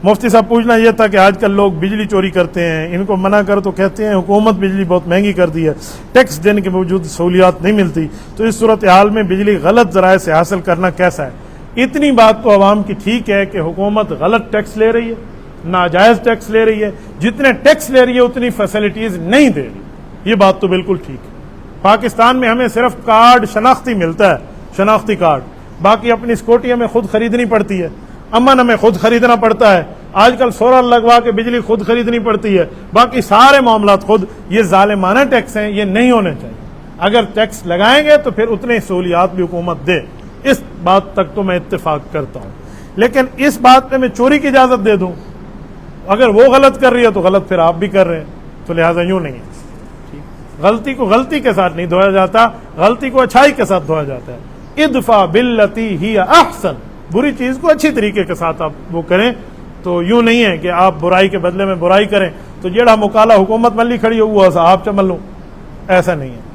مفتی صاحب پوچھنا یہ تھا کہ آج کل لوگ بجلی چوری کرتے ہیں، ان کو منع کر تو کہتے ہیں حکومت بجلی بہت مہنگی کر دی ہے، ٹیکس دینے کے باوجود سہولیات نہیں ملتی، تو اس صورتحال میں بجلی غلط ذرائع سے حاصل کرنا کیسا ہے؟ اتنی بات تو عوام کی ٹھیک ہے کہ حکومت غلط ٹیکس لے رہی ہے، ناجائز ٹیکس لے رہی ہے، جتنے ٹیکس لے رہی ہے اتنی فیسلٹیز نہیں دے رہی، یہ بات تو بالکل ٹھیک ہے۔ پاکستان میں ہمیں صرف کارڈ شناختی ملتا ہے، شناختی کارڈ، باقی اپنی سکوٹی ہمیں خود خریدنی پڑتی ہے، امن ہمیں خود خریدنا پڑتا ہے، آج کل سولر لگوا کے بجلی خود خریدنی پڑتی ہے، باقی سارے معاملات خود۔ یہ ظالمانہ ٹیکس ہیں، یہ نہیں ہونے چاہیے۔ اگر ٹیکس لگائیں گے تو پھر اتنے سہولیات بھی حکومت دے، اس بات تک تو میں اتفاق کرتا ہوں، لیکن اس بات پہ میں چوری کی اجازت دے دوں، اگر وہ غلط کر رہی ہے تو غلط پھر آپ بھی کر رہے ہیں، تو لہٰذا یوں نہیں ہے۔ غلطی کو غلطی کے ساتھ نہیں دھویا جاتا، غلطی کو اچھائی کے ساتھ دھویا جاتا ہے۔ ادفع باللتی ہی احسن، بری چیز کو اچھی طریقے کے ساتھ آپ وہ کریں، تو یوں نہیں ہے کہ آپ برائی کے بدلے میں برائی کریں تو جیڑا مکالا حکومت ملی کھڑی ہو وہ آپ چمل لوں، ایسا نہیں ہے۔